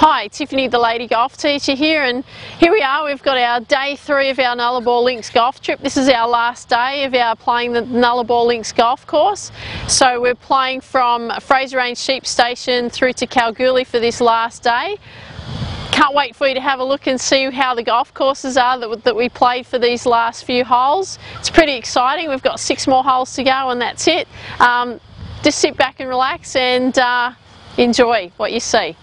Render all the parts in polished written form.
Hi, Tiffany the Lady Golf Teacher here, and here we are. We've got our day 3 of our Nullarbor Links golf trip. This is our last day of our playing the Nullarbor Links golf course. So we're playing from Fraser Range Sheep Station through to Kalgoorlie for this last day. Can't wait for you to have a look and see how the golf courses are that we played for these last few holes. It's pretty exciting. We've got 6 more holes to go and that's it. Just sit back and relax and enjoy what you see.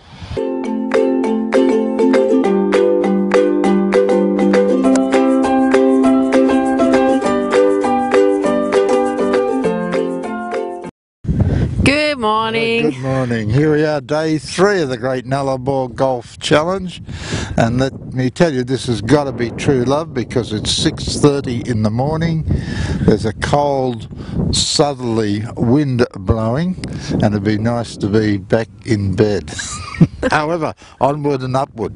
Good morning. Good morning. Here we are, day 3 of the Great Nullarbor Golf Challenge, and let me tell you, this has got to be true love because it's 6:30 in the morning. There's a cold southerly wind blowing, and it'd be nice to be back in bed. However, onward and upward.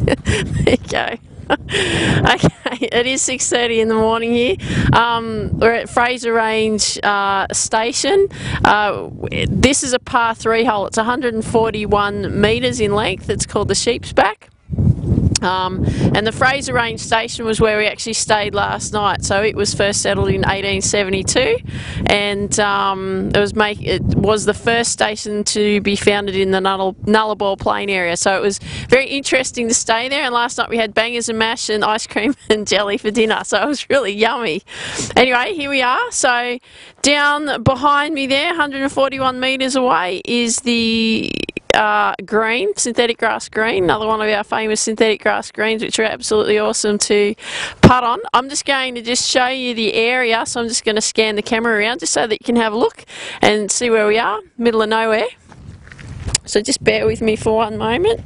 There you go. Okay, it is 6:30 in the morning here. We're at Fraser Range Station. This is a par 3 hole. It's 141 metres in length. It's called the Sheep's Back. And the Fraser Range Station was where we actually stayed last night. So it was first settled in 1872, and it was the first station to be founded in the Nullarbor Plain area. So it was very interesting to stay there. And last night we had bangers and mash and ice cream and jelly for dinner. So it was really yummy. Anyway, here we are. So down behind me there, 141 metres away, is the green, synthetic grass green, another one of our famous synthetic grass greens, which are absolutely awesome to putt on. I'm just going to show you the area, so I'm just going to scan the camera around just so that you can have a look and see where we are, middle of nowhere. So just bear with me for one moment.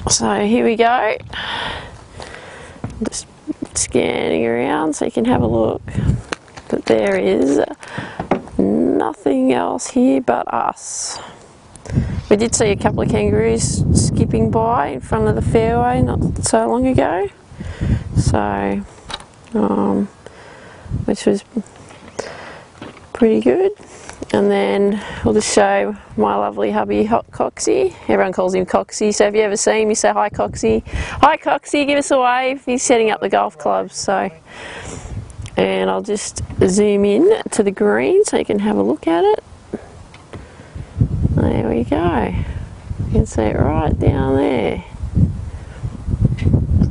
So here we go. Just scanning around so you can have a look. But there is nothing else here but us. We did see a couple of kangaroos skipping by in front of the fairway not so long ago, so which was pretty good. And then we'll just show my lovely hubby Coxie. Everyone calls him Coxie, so if you ever see him, you say hi Coxie. Hi Coxie, give us a wave. He's setting up the golf clubs. So. And I'll just zoom in to the green so you can have a look at it. There we go. You can see it right down there.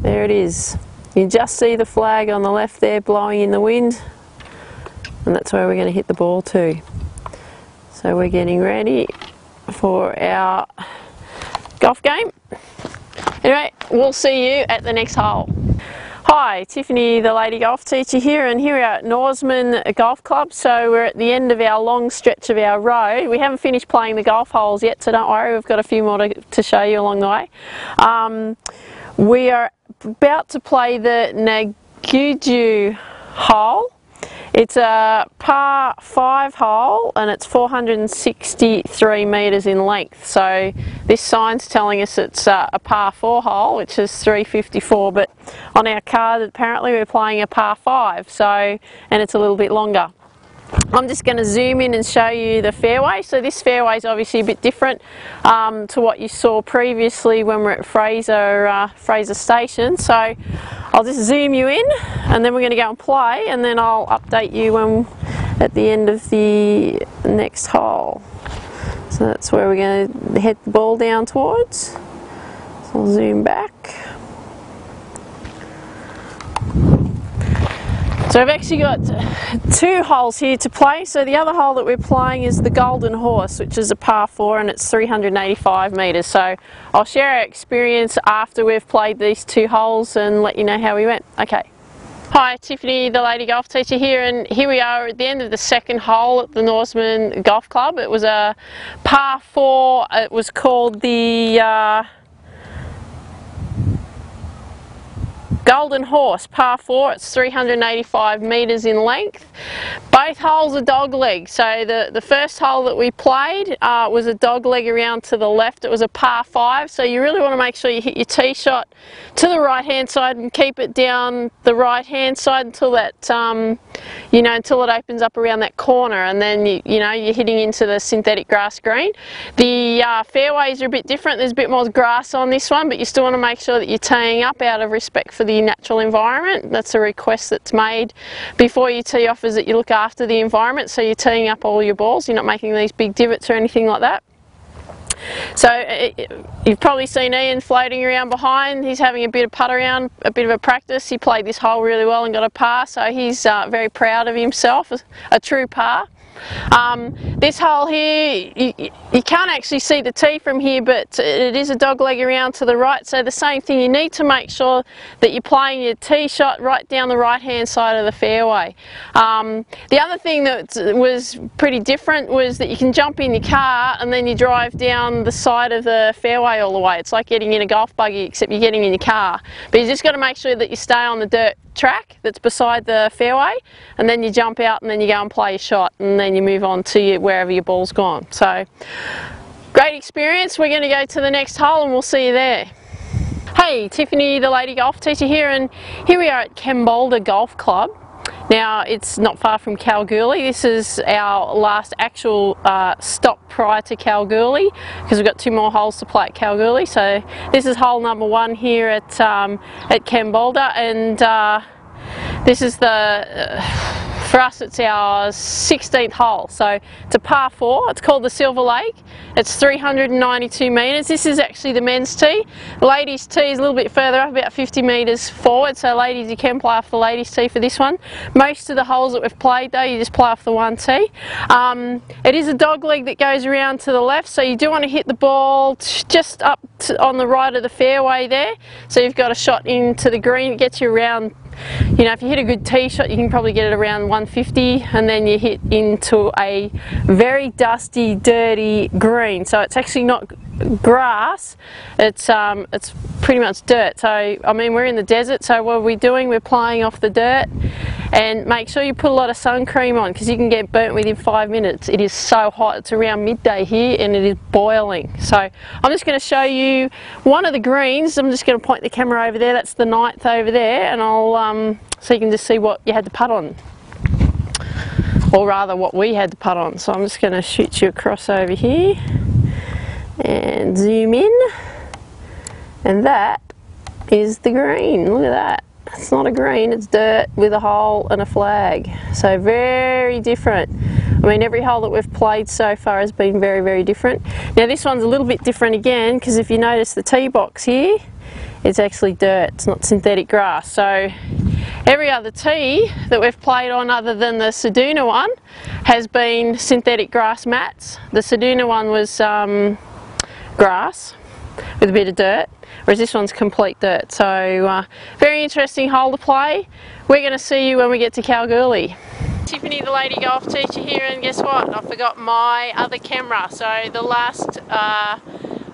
There it is. You can just see the flag on the left there blowing in the wind. And that's where we're going to hit the ball to. So we're getting ready for our golf game. Anyway, we'll see you at the next hole. Hi, Tiffany the Lady Golf Teacher here, and here we are at Norseman Golf Club. So we're at the end of our long stretch of our road. We haven't finished playing the golf holes yet, so don't worry, we've got a few more to show you along the way. We are about to play the Naguju hole. It's a par 5 hole and it's 463 metres in length. So this sign's telling us it's a par 4 hole, which is 354, but on our card apparently we're playing a par 5, so, and it's a little bit longer. I'm just going to zoom in and show you the fairway. So this fairway is obviously a bit different to what you saw previously when we're at Fraser Station. So I'll just zoom you in and then we're going to go and play, and then I'll update you when at the end of the next hole. So that's where we're going to head the ball down towards. So I'll zoom back. So I've actually got 2 holes here to play. So the other hole that we're playing is the Golden Horse, which is a par 4 and it's 385 metres. So I'll share our experience after we've played these 2 holes and let you know how we went. Okay. Hi, Tiffany the Lady Golf Teacher here, and here we are at the end of the 2nd hole at the Norseman Golf Club. It was a par 4. It was called the Golden Horse, par 4, it's 385 metres in length. Both holes are dog leg. So the first hole that we played was a dog leg around to the left. It was a par 5, so you really want to make sure you hit your tee shot to the right hand side and keep it down the right hand side until that you know, until it opens up around that corner, and then you know, you're hitting into the synthetic grass green. The fairways are a bit different. There's a bit more grass on this one, but you still want to make sure that you're teeing up out of respect for the natural environment. That's a request that's made before you tee off, is that you look after the environment, so you're teeing up all your balls, you're not making these big divots or anything like that. So you've probably seen Ian floating around behind. He's having a bit of putt around, a bit of a practice. He played this hole really well and got a par, so he's very proud of himself, a true par. This hole here, you can't actually see the tee from here, but it is a dog leg around to the right, so the same thing, you need to make sure that you're playing your tee shot right down the right hand side of the fairway. The other thing that was pretty different was that you can jump in your car and then you drive down the side of the fairway all the way. It's like getting in a golf buggy, except you're getting in your car, but you just got to make sure that you stay on the dirt track that's beside the fairway, and then you jump out and then you go and play your shot, and then you move on to wherever your ball's gone. So great experience. We're going to go to the next hole and we'll see you there. Hey, Tiffany, the lady golf teacher here, and here we are at Kembolder Golf Club. Now, it's not far from Kalgoorlie. This is our last actual stop prior to Kalgoorlie, because we've got 2 more holes to play at Kalgoorlie. So this is hole number 1 here at Kembolder, and this is for us it's our 16th hole. So it's a par 4, it's called the Silver Lake. It's 392 metres. This is actually the men's tee. The ladies' tee is a little bit further up, about 50 metres forward, so ladies, you can play off the ladies' tee for this one. Most of the holes that we've played though, you just play off the 1 tee. It is a dog leg that goes around to the left, so you do want to hit the ball just up on the right of the fairway there, so you've got a shot into the green. It gets you around, you know, if you hit a good tee shot, you can probably get it around 150, and then you hit into a very dusty, dirty green. So it's actually not grass, it's pretty much dirt. So I mean, we're in the desert, so what are we doing? We're playing off the dirt. And make sure you put a lot of sun cream on, because you can get burnt within 5 minutes. It is so hot. It's around midday here and it is boiling. So I'm just going to show you one of the greens. I'm just going to point the camera over there. That's the 9th over there, and I'll so you can just see what you had to putt on, or rather what we had to putt on. So I'm just going to shoot you across over here and zoom in, and that is the green. Look at that. It's not a green, it's dirt with a hole and a flag. So very different. I mean, every hole that we've played so far has been very, very different. Now this one's a little bit different again, because if you notice the tee box here, it's actually dirt, it's not synthetic grass. So every other tee that we've played on other than the Ceduna one has been synthetic grass mats. The Ceduna one was grass with a bit of dirt, whereas this one's complete dirt. So very interesting hole to play. We're going to see you when we get to Kalgoorlie. Tiffany, the lady golf teacher here, and guess what? I forgot my other camera. So the last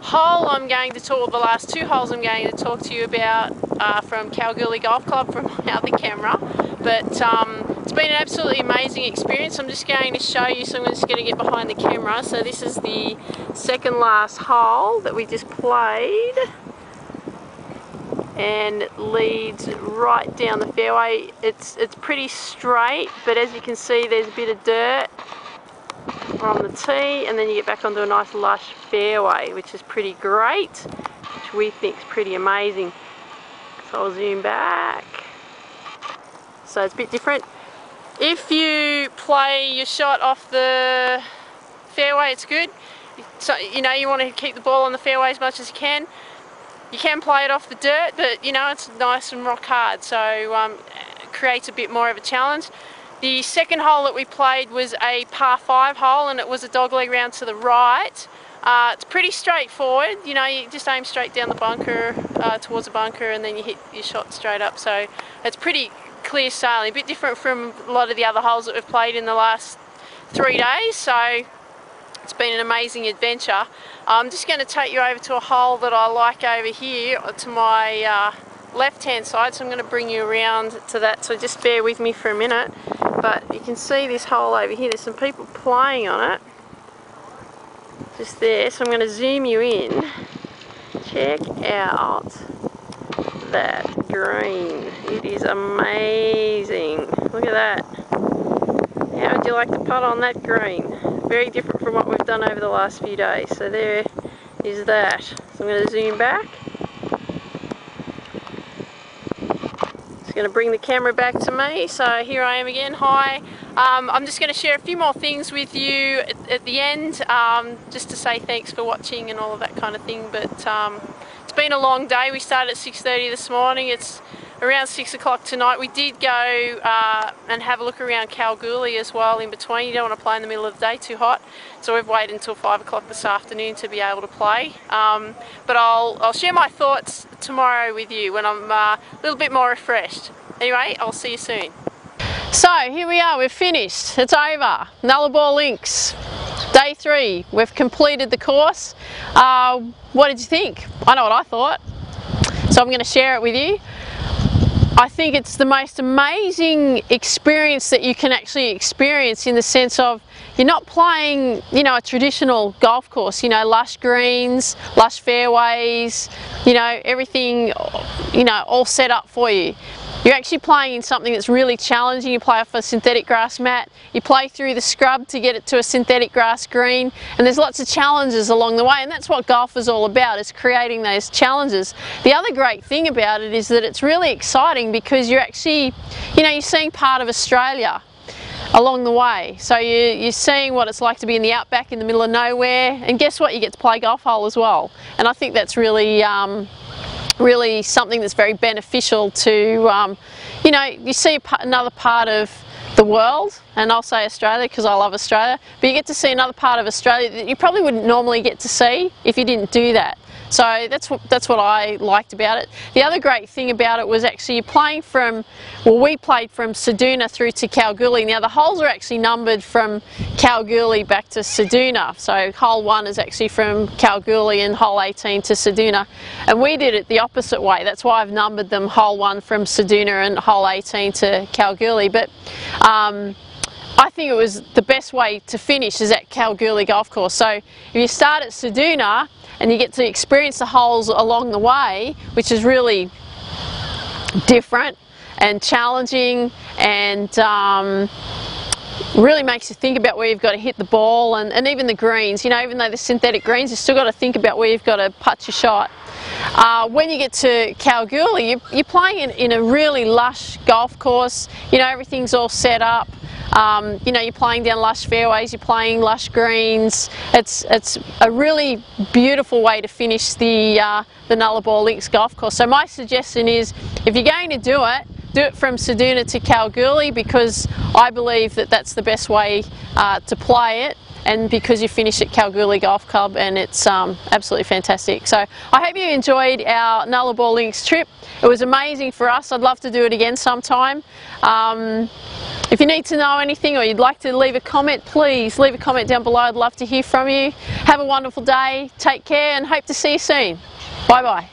hole I'm going to talk, the last 2 holes I'm going to talk to you about from Kalgoorlie Golf Club from my other camera. But it's been an absolutely amazing experience. I'm just going to show you, so I'm just going to get behind the camera. So this is the second last hole that we just played, and it leads right down the fairway. It's pretty straight, but as you can see, there's a bit of dirt on the tee, and then you get back onto a nice lush fairway, which is pretty great, which we think is pretty amazing. So I'll zoom back. So it's a bit different. If you play your shot off the fairway, it's good. So, you know, you want to keep the ball on the fairway as much as you can. You can play it off the dirt, but you know, it's nice and rock hard, so it creates a bit more of a challenge. The second hole that we played was a par 5 hole, and it was a dogleg round to the right. It's pretty straightforward, you know, you just aim straight down the bunker, towards the bunker, and then you hit your shot straight up. So it's pretty clear sailing, a bit different from a lot of the other holes that we've played in the last 3 days. So it's been an amazing adventure. I'm just going to take you over to a hole that I like over here to my left hand side, so I'm going to bring you around to that, so just bear with me for a minute. But you can see this hole over here, there's some people playing on it just there, so I'm going to zoom you in. Check out that green, it is amazing. Look at that. How would you like to putt on that green? Very different from what we've done over the last few days. So there is that. So I'm going to zoom back. Just going to bring the camera back to me. So here I am again. Hi. I'm just going to share a few more things with you at the end, just to say thanks for watching and all of that kind of thing. But it's been a long day. We started at 6:30 this morning. It's around 6 o'clock tonight. We did go and have a look around Kalgoorlie as well in between. You don't want to play in the middle of the day, too hot. So we've waited until 5 o'clock this afternoon to be able to play. But I'll share my thoughts tomorrow with you when I'm a little bit more refreshed. Anyway, I'll see you soon. So here we are, we've finished. It's over. Nullarbor Links. Day 3. We've completed the course. What did you think? I know what I thought. So I'm going to share it with you. I think it's the most amazing experience that you can actually experience, in the sense of you're not playing, you know, a traditional golf course, you know, lush greens, lush fairways, you know, everything, you know, all set up for you. You're actually playing in something that's really challenging. You play off a synthetic grass mat, you play through the scrub to get it to a synthetic grass green, and there's lots of challenges along the way, and that's what golf is all about, is creating those challenges. The other great thing about it is that it's really exciting, because you're actually, you know, you're seeing part of Australia along the way. So you're seeing what it's like to be in the outback in the middle of nowhere, and guess what, you get to play golf hole as well. And I think that's really really something that's very beneficial to, you know, you see another part of the world, and I'll say Australia because I love Australia, but you get to see another part of Australia that you probably wouldn't normally get to see if you didn't do that. So that's what I liked about it. The other great thing about it was actually you're playing from, well, we played from Ceduna through to Kalgoorlie. Now the holes are actually numbered from Kalgoorlie back to Ceduna. So hole 1 is actually from Kalgoorlie and hole 18 to Ceduna. And we did it the opposite way. That's why I've numbered them hole 1 from Ceduna and hole 18 to Kalgoorlie. But I think it was the best way to finish is at Kalgoorlie Golf Course. So if you start at Ceduna, and you get to experience the holes along the way, which is really different and challenging, and really makes you think about where you've got to hit the ball, and even the greens. You know, even though they're synthetic greens, you've still got to think about where you've got to putt your shot. When you get to Kalgoorlie, you're playing in a really lush golf course. You know, everything's all set up. You know, you're playing down lush fairways, you're playing lush greens. It's a really beautiful way to finish the Nullarbor Links golf course. So my suggestion is, if you're going to do it from Ceduna to Kalgoorlie, because I believe that that's the best way to play it, and because you finish at Kalgoorlie Golf Club, and it's absolutely fantastic. So I hope you enjoyed our Nullarbor Links trip. It was amazing for us. I'd love to do it again sometime. If you need to know anything, or you'd like to leave a comment, please leave a comment down below. I'd love to hear from you. Have a wonderful day, take care, and hope to see you soon. Bye bye.